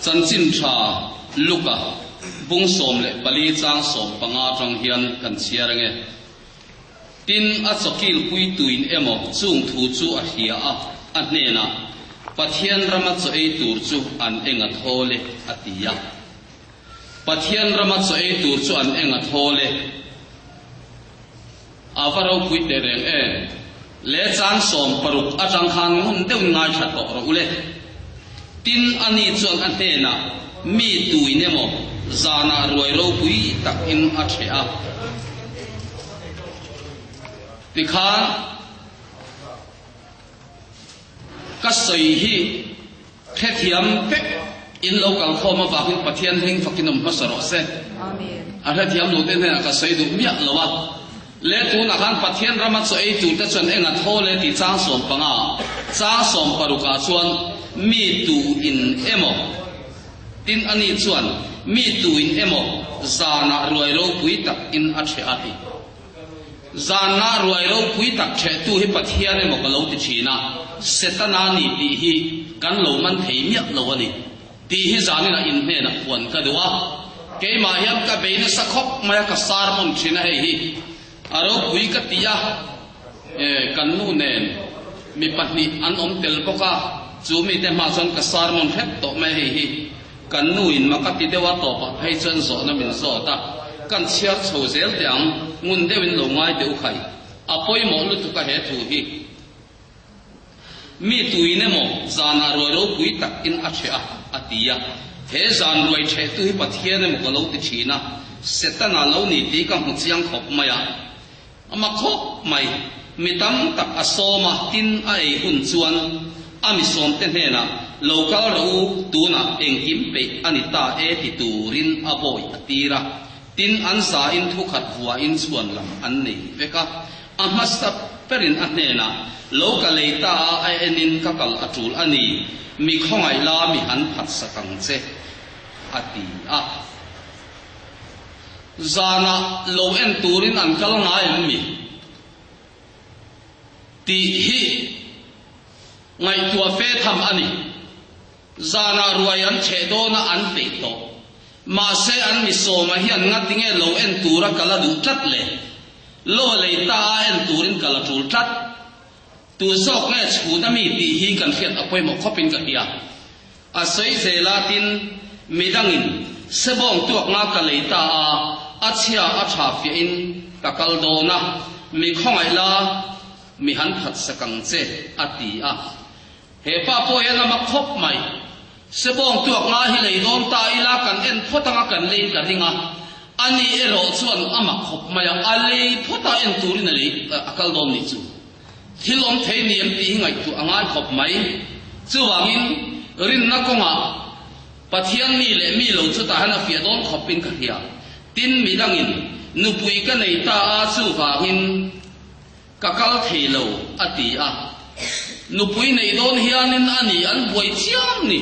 chân chín trà luka bung som le pali chang som panga trong hian kan chia range tin a chokil pui tuin emo chung thu chu a hia a ne na pathian rama cho ei tur chu an enga thole atia pathian rama cho ei tur chu an enga thole avaro pui te reng e le chan som paruk atang khan ngun deu ngai that ko ro ule tin ani chuan an ne na mi tuin emo zana ruai ro pui tak in a thea tikhan ka sei hi khethiam pe in local khoma wa hin pathian hing fakinom hasaro se amen a khethiam lo te na ka sei du mia lawa le tu na khan pathian rama cho ei tu ta chon enga thole ti chang som panga cha som paruka chuan mi tu in emo tin ani chuan mi tu in emo zana ruai ro pui tak in a the ati zana ruai ro pui tak the tu hi pathian emo ka lo ti china setana ni ti hi kan lo man thei miak lo ani ti hi zani na in he na puan ka duwa ke ma hiam ka be na sakhop ma ka sar mon thina he hi aro pui ka tia kan nu nen mi pahni an om tel boka chu mi te ma chon ka sar mon phet to me he hi kan nu in makati dewa to pa phei chen zo na min zo ta kan chiar chho zel tiang ngun dewin lo ngai deu khai apoi mo lu tu ka he thu hi mi tuine mo zana ro ro pui tak in a thea atia he zan roi the tu hi pathian mo ko lo ti china setana lo ni ti ka hu chiang khop maya ama khop mai mitam tak asoma tin a ei hun chuan ami som te hena local ro tu na engkim pe anita e ti turin aboi atira tin an sa in thu khat huwa in chuan lam an nei veka amasta perin anena local eta a enin kakal atul ani mi khongai la mi han phat sakang che ati a zana lo en turin an kal ngai mi ti hi ngai tua fe tham ani zana ruayan che do na an pe to ma se an mi so ma hian ngatinge lo en tura kala du tat le lo le ta en turin kala tul tat tu sok nge chu na mi ti hi kan khiat apoi mo khopin ka hia a sei zela tin midangin sebong tuak nga ka le ta a chia a tha fi in kakal do na mi khongai la mi han phat sakang che ati a he pa po yana ma khop mai sebong tuak nga hi lei dom ta ila kan en photanga kan lein ka ringa ani ero chuan ama khop mai a lei phota en turin lei akal dom ni chu thilom thei niam ti ngai tu angai khop mai chuwangin rin na konga pathian mi le mi lo chu ta hana fia dom khopin ka hia tin mi dangin nupui ka nei ta a chu wangin kakal theilo ati a nupui nei don hianin ani an boi chiam ni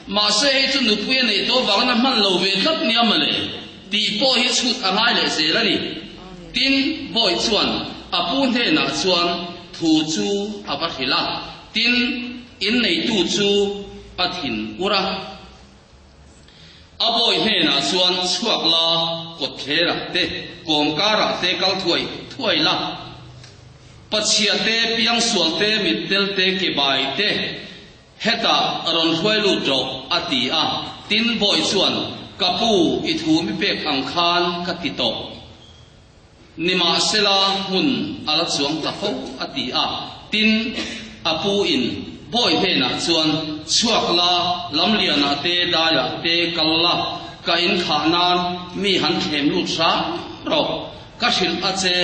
ma se he chu nupui nei to wangna man lo ve khat ni amale ti po hi chut angai le zelani tin boi chuan apun he na chuan thu chu abathila tin in nei tu chu pathin ura aboi he na chuan chuak la kot thera te kom kara te kal thuai la pachia te piang sual te mitel te ke bai te heta ron hoi lu drop ati a tin boi chuan kapu I thu mi pek ang khan katito nima sela hun ala chuang ta fo ati a tin apu in boi he na chuan chuak la lam liana te daya te kalla ka in khanan mi han them lu sa ro ka thil a che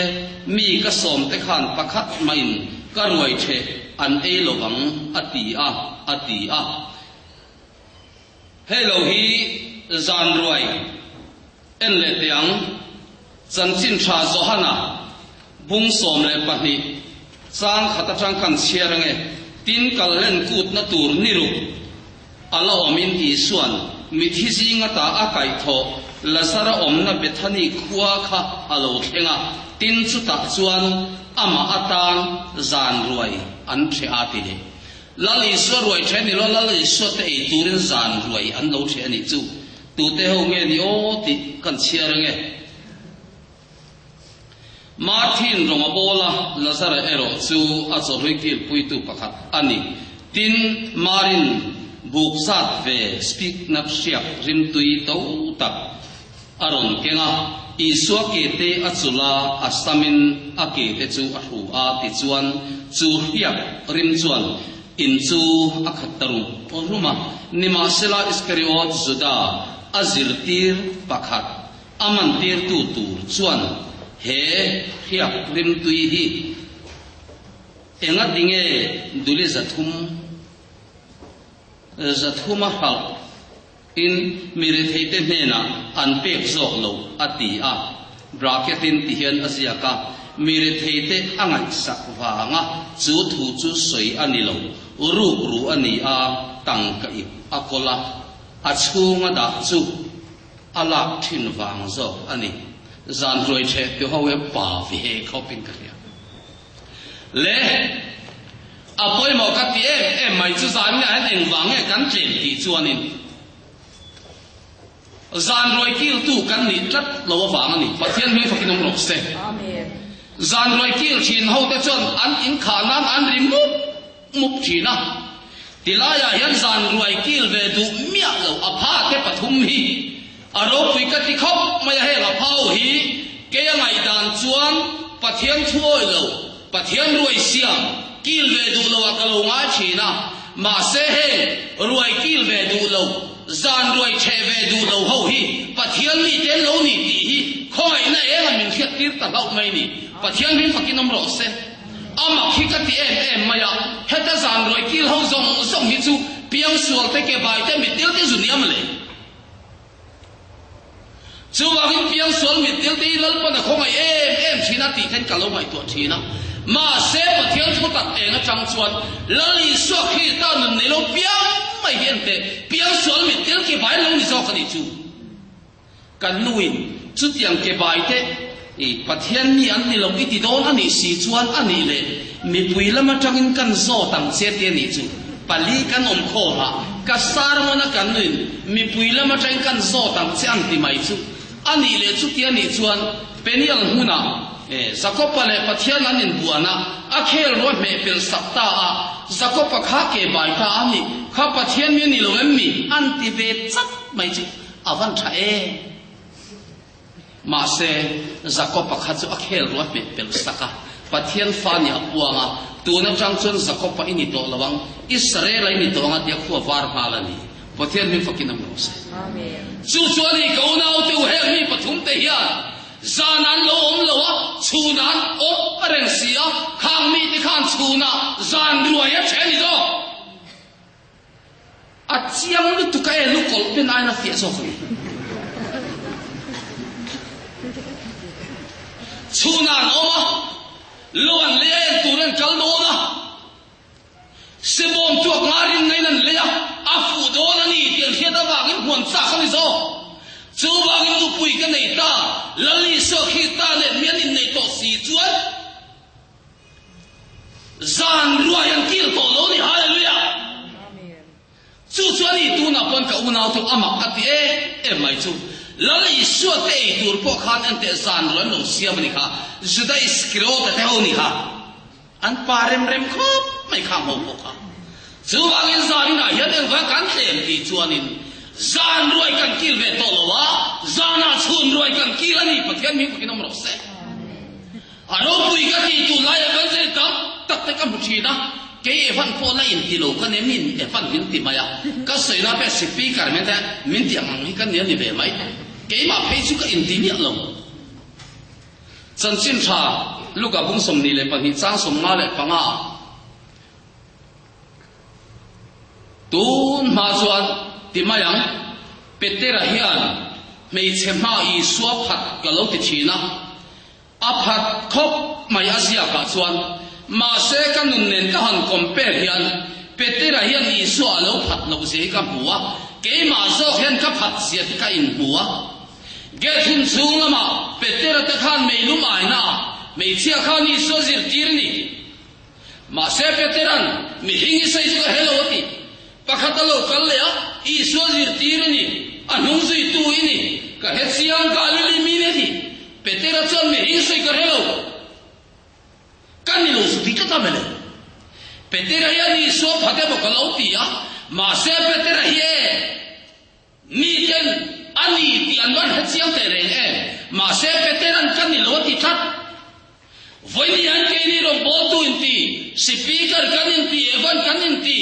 mi ka som te khan pakhat main ka ruai the an e lowang ati a hello hi zan ruai en le tiang chan chin tha zo hana bung som le pahni chang khata chang kan chiarange tin kal len kut na tur niru ala omin I suan mi thi zinga ta a kai tho lasara omna bethani khuwa kha alo thenga tin chu ta chuan ama atan zan ruai an the ati le lali so ruai chen ni lo lali so te i turin zan ruai an lo che ni chu tu te ho nge ni o ti kan chia nge Martin Romabola Lazara ero chu a cho roi kil pui tu pakhat ani tin marin buksat ve speak nap siap rim tui to tak aron kenga iswa ke te achula asamin ake te chu a hu a ti chuan chu hiap rim chuan in chu akhataru oruma nima sela iskariot zuda azirtir pakhat amantir tu tur chuan he hiap rim tui hi enga dinge duli zathuma hal in mire theite hena an pek zok lo ati a bracket in tihian asiaka mire theite angai sak wanga chu thu chu soi ani lo ru ani a tangka I akola achunga da chu ala thin wang zo ani zan roi che pe ho we pa vi he khopin ka ya le apoi mo ka ti em mai chu zan nga han eng wang e kan chen ti chuanin zan roi kil tu kan ni tlat lo wang ani pathian mi fakinom ro se amen zan roi kil chin ho te chon an in khanan an rim mup thina tilaya yan zan roi kil ve du mia lo apha te pathum hi aro pui ka ti khop maya he la phau hi ke ngai dan chuan pathian thuoi lo pathian roi siam kil ve du lo ka lo nga china ma se he roi kil ve du lo zan roi che ve du lo ho hi pathian ni ten lo ni ti hi khoi na e min khiat tir ta lo mai ni pathian rin fakinom ro se ama khi ka ti em maya heta zan roi kil ho zong hi chu piang sual te ke bai te mi tel te zuniam le chu wa hin piang sual mi tel te lal pa na khongai em china ti ten ka lo mai to china ma se pathian thu tak enga chang chuan lali so khi ta nun ne lo piang mai hian te piang sual mi tel ke bai lo ni zo ka ni chu kan nuin chu tiang ke bai te I pathian mi an ni lo I ti don ani si chuan ani le mi pui lama tangin kan zo tang che te ni chu pali kan om kho la ka sar mo na kan nuin mi pui lama tangin kan zo tang che an ti mai chu ani le chu ti ani chuan penial huna zakopa le pathian anin buana akhel ro me pel sapta a zakopa kha ke bai ta ani kha pathian mi ni lo mi an ti ve chat mai chu avan tha ma se zakopa kha chu akhel ro me pel saka pathian fani apuanga tuna chang chun zakopa ini to lawang Israel ini to nga dia khu var malani pathian mi fakinam ro se amen chu chuani ko nau tu he mi pathum te hian zanan lo om lo a chunan op aren sia khang mi ti khan chuna zan ruai a cheni do a chiang lu tu ka e lu kol pe nai na fie so khoi chunan oma loan le turan kal no na sebom tu ngarin ngai nan le a fu do na ni tiel hiata wangin huan sa khani zo chu wangin tu pui ka nei ta lali so khi ta le mian in nei to si chuan zan ruayan kil to lo ni hallelujah amen chu chuani tu na pon ka una tu ama ati e mai chu lali so te tur po khan an te zan ron lo siam ni kha juda iskro te ho ni ha an parem rem khop mai kham ho po kha chu wangin zan na hian en va kan tlem ti chuanin zan ruai kan kil ve to lo wa zana chun ruai kan kil ani pathian mi pakinom ro se aro pui ka ti tu lai kan se tam tak te kam thina ke e van po la in ti lo kan e min e van min ti maya ka sei na pe sipi kar men ta min ti ang hi kan ne ni ve mai ke ma pe chu ka in ti mi lo chan chin tha luka bung som ni le pa hi chang som ma le panga tun ma chuan ti mayang petera hian mei chema I suwa phat ka lo ti thina a phat khop mai asia ka chuan ma se kan nun nen ka han compare hian petera hian I suwa lo phat lo se ka buwa ke ma zo hian ka phat siat ka in buwa ge thun chunga ma petera ta khan mei lu mai na mei chia khan I so zir tir ni mà sẽ Peteran mi hingi sai chu hello ti pakhatalo kallea Iswa zirtirani anung zui tu ini ka hetsiang kalili mine thi Petera chon mi hingi sai ka hello kanilo su dikata mele Petera ya ni so phate bo kalau ti ya mà sẽ Petera ye ni ken ani ti anwan hetsiang te reng mà sẽ Peteran kanilo ti that với ni an ke ni rom bo tu inti speaker kan inti evan kan inti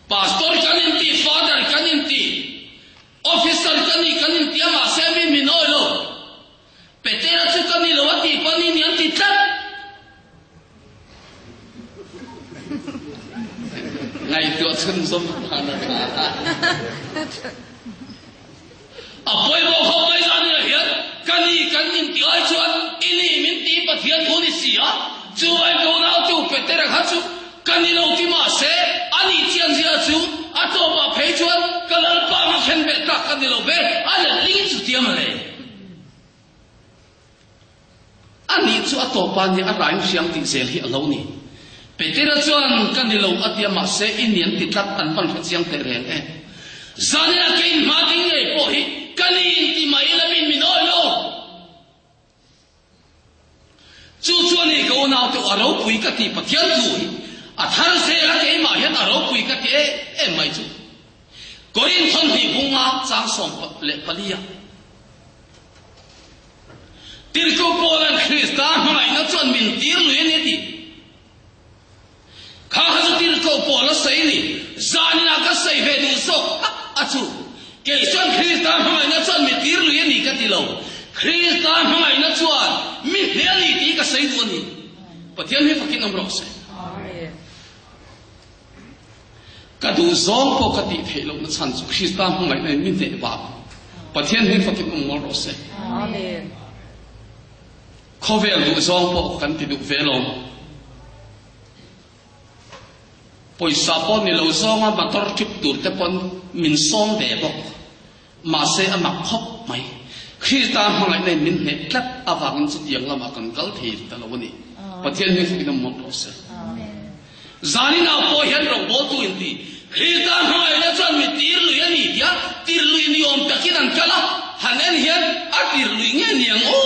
pastor kan inti father kan inti officer kan inti ama se mi minolo Petera chu kan ni lo ti pani ni anti tat ngai tu chun som han apoi bo ho mai jan ya hian kan inti ai chuan ini min ti pathian thuni sia chu ai ko nau tu Petera kha chu kan ni lo ti ma se ani chiang zia chu ato ma phei chuan kalal pa ma khen be ta kan ni lo be ala ling chu tiam le ani chu ato pa ni a raim siang ti zel hi alo ni Petera chuan kan ni lo atia ma se inian ti tat an pan chiang te reng zania kein ma ding le po hi kan ni ti mai la min min oi lo chu chuan ni ko nau tu aro pui ka ti pathian tu athar se la ke ma hian aro pui ka ke mai chu korin thon hi bunga chang som le palia tir ko polan Krista mai na chon min tir lu ni ti kha ha tir ko pola sai ni zanina ka sai ve du so achu ke chon Krista mai na chon min tir lu ni ka ti lo Krista mai na chon min he ni ti ka sai du ni pathian he fakin am ro se kadu zong po kati phelo na chan chu Krista mai na min te ba pathian he fakin am ro se amen khovel du zong po kan ti du velom poisa pon ni lo zonga motor trip tur te pon min som de bok ma se amak khop mai Krista mai na min he tlat awang chu yang lama kan kal thi ta lo ni pathian he fakin am ro se amen zani na po hian ro bo tu inti Krista mai na chan mi tir lu ya ni dia tir lu ni om takin an kala hanen hian a tir lu nge niang o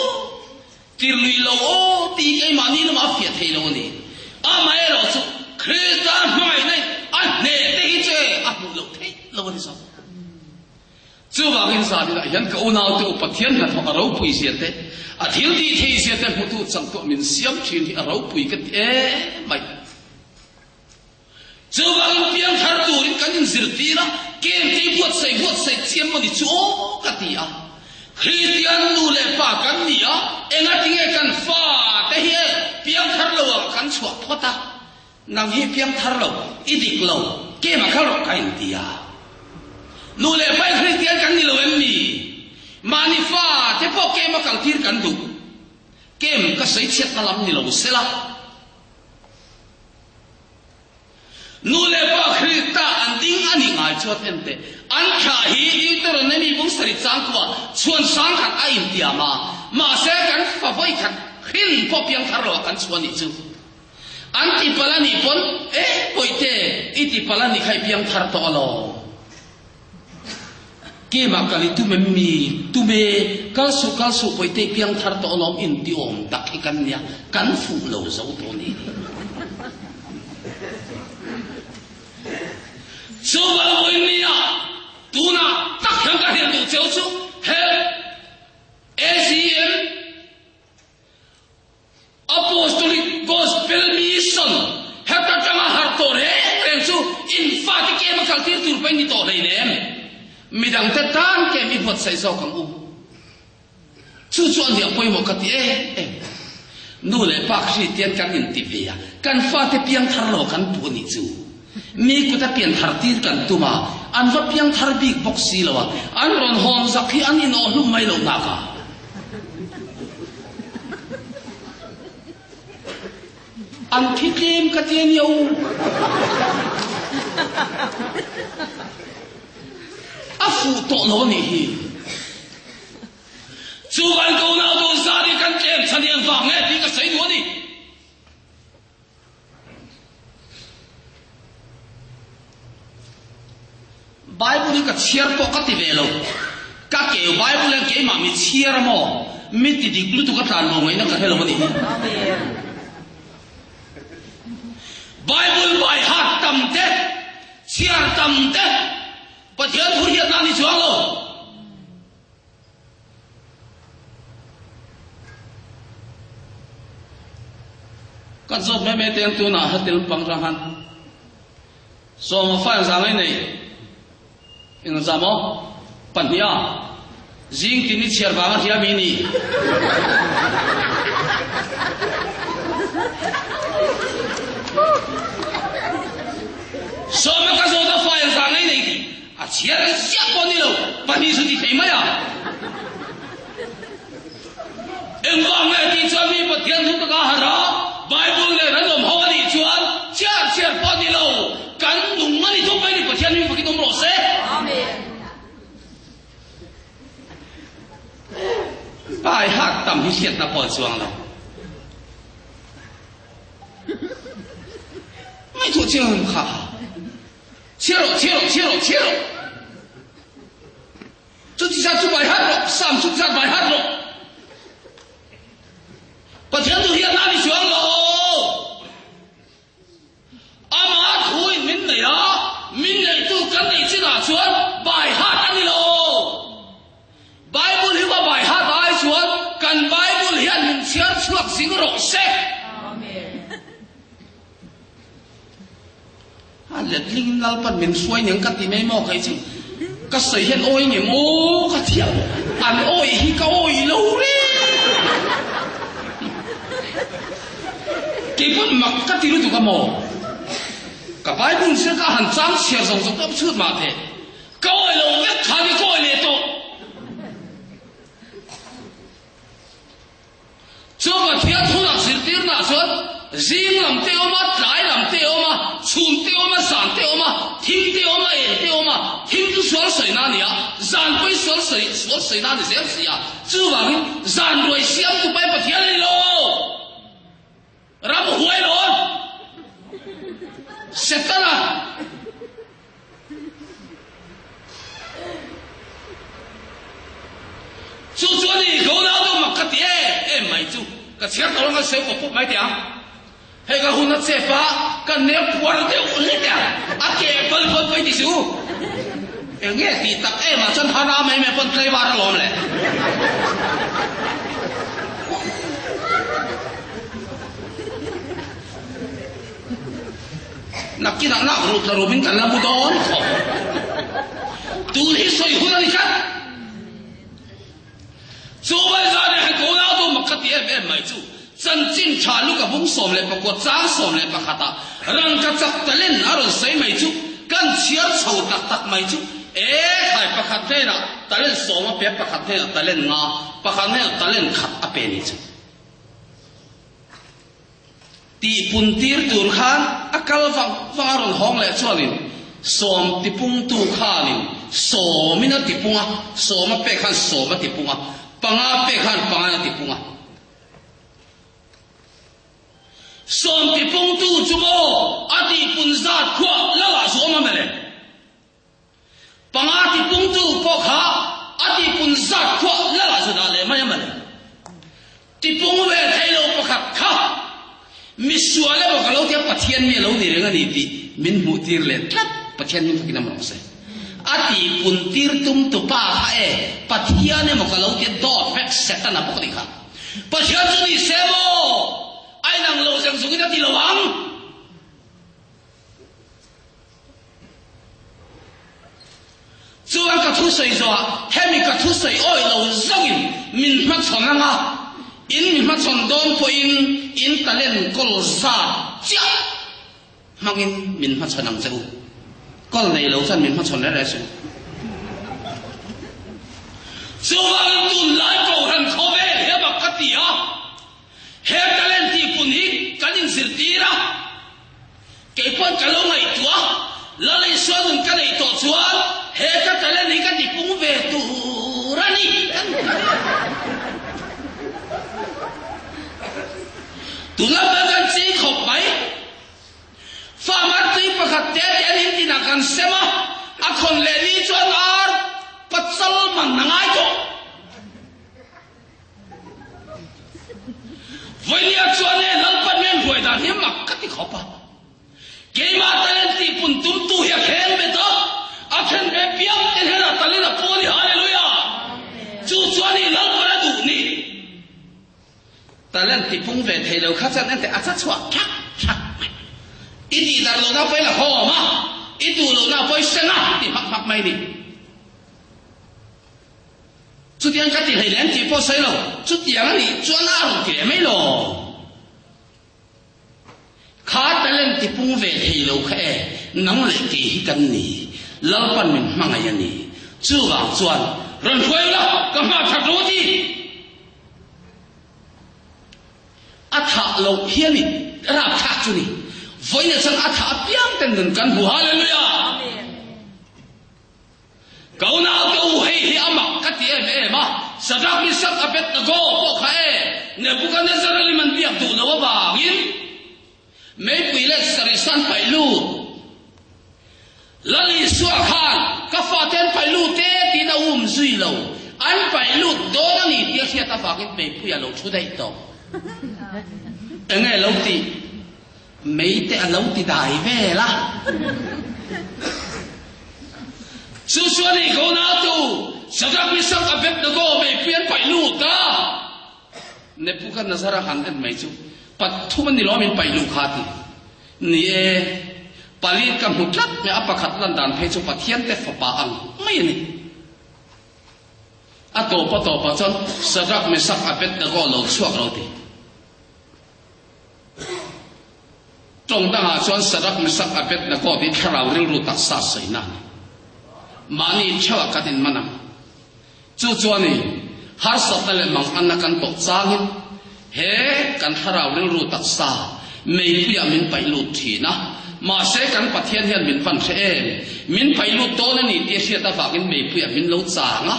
tir lu lo o ti ai ma ni ma phia thei lo ni a mai ro chu Krista mai nei a ne te hi che a mu lo thei lo ni so chu ba hin sa ni la hian ka u nau tu pathian na tho aro pui sia te a thil ti thei sia te mu tu chang to min siam thin hi aro pui ka te mai chu ba hin piang thar tu rin kan in zir ti la kem ti buat sai chiam mo ni chu ka ti a Christian nu le pa kan ni a enga tinge kan fa te hi piang thar lo kan chua phota nang hi piang thar lo idik lo ke ma khalo kain ti a nu le pa Christian kan ni lo em ni mani fa te po ke ma kal tir kan du kem ka sai chet na lam ni lo sela nu le pa Krista an ding ani ngai chot ente an kha hi iter ne mi bung sari chang kwa chuan sang khat a in tia ma se kan fa voi khat khin po piang thar lo kan chuan ni chu an ti pala ni pon poite i ti pala ni khai piang thar to lo ke ma kali tu me mi tu me kal su poite piang thar to lo in ti om dak hi kan nia kan fu lo zo to ni so ba oi ni a tu na tak khang ka hian du cheu chu he ACM Apostolic Gospel Mission heta tanga har to re ren chu in fa ti ke ma kal tir tur pe ni to lei lem midang te tan ke mi phot sai so kang u chu chuan dia poi mo ka ti nu le pa Christian kan in ti pe ya kan fa te piang thar lo kan pu ni chu mi ku ta pian thar tir kan tu ma an va piang thar big box si lo an ron hom zakhi an in o lu mai lo na ka an thi kem ka tian yo a fu to lo ni hi 主干狗脑都杀的干净，陈天放哎，你个谁多的？Bible 呢个切儿多个地位喽，个给 Bible 呢给妈咪切儿么，咪弟弟咕噜都个谈路没那个黑了么的。Bible bài hát tầm thế, chia tầm thế, và thiên thủ hiện ra đi xuống rồi. Các dòng mẹ mẹ tiếng tu nào hết tiếng bằng rằng hắn, so mà phải rằng cái này, anh làm sao? Bản nhá, riêng tin đi chia vàng thì làm gì? So mà các dòng đã phải rằng cái này, à chia ra giáp con đi đâu, bản đi sự thì thấy mấy à? Em vàng này thì cho mình một thiên thủ cả hả? Bible này nó làm hoa đi chuan, chia con đi đâu, cắn đúng mà đi thuốc mấy đi một thiên mình phải cái đông lộ xe. Amen. Bài hát tầm hi hiện là bỏ chuang rồi. Mấy thủ chưa hơn khả. Chia rồi. Chú chỉ ra chú bài hát rồi, Sam chú ra bài hát rồi. Và thiên thủ hiện ra đi chuang rồi. Ama thui mình này á, mình này tu cắn này chứ nào chuan bài hát ăn đi rồi. Bible hiểu bài hát ai chuan, cần Bible hiện mình chia chuộc dính rộng xe. Lệ linh lao bật mình xuôi những cái gì mò cái gì cái sợi hiện ôi nhỉ mô cái thiểu ăn ôi hi cái ôi lâu đi cái bún mặc cái gì tụi cái mò cái bài bún sẽ cái hành trang xẻ rồng cái chút mà thế cái ôi lâu biết khai cái ôi lệ to cho cái thiệt thu là sự tiền là chuyện riêng làm tiêu mà trái làm tiêu mà chun tiêu mà sản tiêu mà thiên tiêu mà ế tiêu mà thiên cứ xuống水那里啊然归xuống水那里这样子啊就把然归香就摆不天里喽然不回了谁干了就说你狗脑都没个爹哎买住个钱到了个水果不买点hay cái hôn nó chế phá cái nếp quần đều hết à kệ phân phải đi xuống em nghe thì tập em mà chân thà ra mấy mẹ phân cây ba nó lòm lại nạp kia nào rụt là rồi mình cần làm một đó tu hết soi hôn nó đi khác chú bây giờ này cố nào tôi mặc cái tiền em mày chú真正查路个风爽来，不过脏爽来不哈达，人家找得人，而人谁没住，跟钱凑得没住，还不哈得了，得人爽嘛别不哈得了，得人啊，不哈得了，得人卡阿别你住。di puntir turhan akal fangaron hong le chuanin som tipung tu khanin somina tipunga soma pe khan soma tipunga panga pe khan panga tipunga som tipung tu chumo ati punzat khwa lawa soma mele panga tipung tu ko kha ati punzat khwa lawa sona le maya mele tipung we thailo pakhat kha misuale ba kalau dia pathian mi lo ni renga ni ti min mutir le tlat pathian mi fakina mo se ati puntir tum tu pa kha e pathian ne mo kalau dia dot fek setan apa ko dikha pathian tu ni semo ai nang lo sang sungi ti lawang chuan ka thu sei zo hemi ka thu sei oi lo zangin min ma chonanga in mi ma chon don po in talen kol sa cha mangin min ma chonang cheu kol nei lo san min ma chon le su chuan tu lai ko han kho ve he ba katia he talen ti pun hi kanin sir tira ke pon ka lo ngai tua la lai suan ka nei to chuan he ka talen hi ka ti pung ve tu rani tu na ba kan chi khop mai fa ma ti pakhat te ani ti na kan sema a khon le ni chuan ar patsal man nangai to voinia chuan le lalpan men hoi dan hi mak ka ti khopa ke ma talen ti pun tum tu hi khen be to a khen be piam te hena talina poli hallelujah chu chuan ni lalpan du ni talen ti pung ve thei lo kha chan ente a cha chwa thak thak ít đi dar lo na poi la ho ma ít tu lo na poi sena ti hak hak mai ni chu tiang ka ti hei len ti po sai lo chu tiang ni chuan a ru ke mai lo kha talen ti pung ve hei lo kha e nang le ki hi kan ni lal pan min mang ai ni chu wa chuan ron khoi la ka ma thak ro ti a tha lo hian ni ra thak chu ni voi na sang atha piang ten den kan hu hallelujah kau na kau hei hi amak ka ti em ma sadak mi sak apet na go ko kha e ne bukan ne zarali man piak tu lo ba ngin me pile sari san pai lu lali suak khan ka fa ten pai lu te ti na zui lo an pai lu do na ni ti sia ta fa kin pe pu ya lo chu dai to engai lo ti mấy té lâu thì đại về la su suan đi câu nào tu sao các mi sang apet đó go mấy phiền phải lụt ta ne bukan nazara han en mấy chú pat thu man ni lo min phải lụt khati ni e palit kam hutlat me apa khat lan dan phe chu pathian te fa pa ang mai ni a to pa chon sao các mi sang apet đó go lo chuak lo ti trong đó chuan sadak mi sak apet na ko ti tharau ring ru tak sa sei na mani chawa katin manam chu chuan ni har satale mang anakan to changin he kan tharau ring ru tak sa mei pia min pai lu thina ma se kan pathian hian min van the em min pai lu to na ni ti sia ta fakin mei pia min lo changa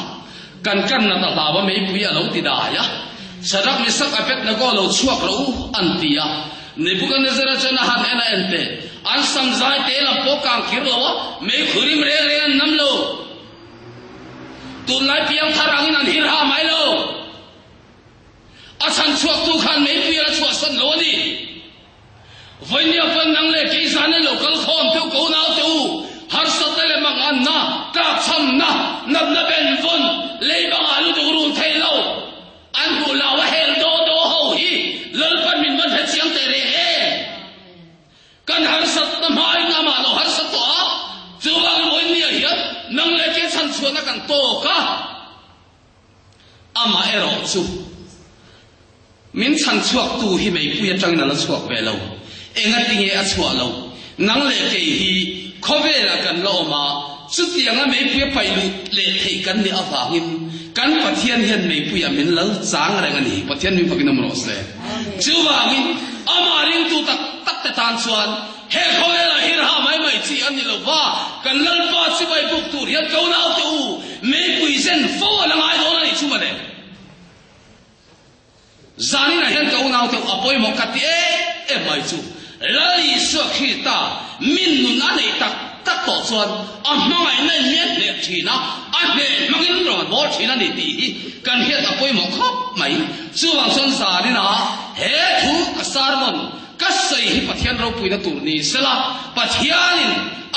kan na ta ba mei pia lo ti da ya sadak mi sak apet na ko lo chuak ro antia Nebuchadnezzar chana han ena ente an samjai te la pokang kirlo me khurim re nam lo tu lai piang tharangin an hirha mai lo asan chuak tu khan me pia chuak san lo ni voinia pan nang le ke san lo kal khom tu ko na tu har satale mang an na ka cham na nab na ben von le bang alu tu ru thei lo an hu la wa hel do ho hi lal pan min ban het siang te re kan har sat na mai na ma lo har sat to chu wang loi ni hian nang le ke chan chuan na kan to ka ama ero chu min chan chuak tu hi mei pu ya tang na la chuak ve lo enga tinge a chuak lo nang le ke hi khove la kan lo ma chu tianga mei pu pai lu le thei kan ni awangin kan pathian hian mei pu ya min lo chang reng ani pathian mi pakin amro se chu wangin ama ring tu tak te tan chuan he khole la hirha mai chi ani lo wa kan lal pa chi bai buk tur hian ko na tu me pui zen fo la ngai do na ni chu ma de zani na hian ko na tu apoi mo ka ti e mai chu lali so khita min nun ani tak to chuan a mai na nyet le thina a he mangin ro bo thina ni ti kan hian apoi mo khop mai chu wang son sa ni na he thu ka sarmon kasai hi pathian ro puina tur ni sela pathianin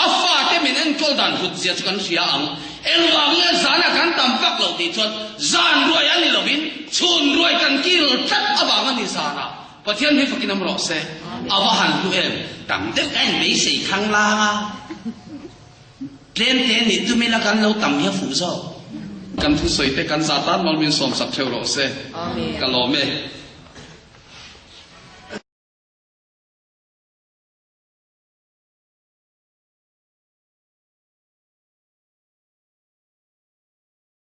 afa te min en kol dan hut zia chukan ria ang elwang ya zana kan tam pak lo ti chon zan roi ani lovin chun roi kan kil that abang ani zana pathian hi fakin amro se awahan lu em tam de kai mei sei khang la nga len te ni tu mi la kan lo tam ya fu zo kan thu soi te kan zatan mal min som sak theu ro se amen ka lo me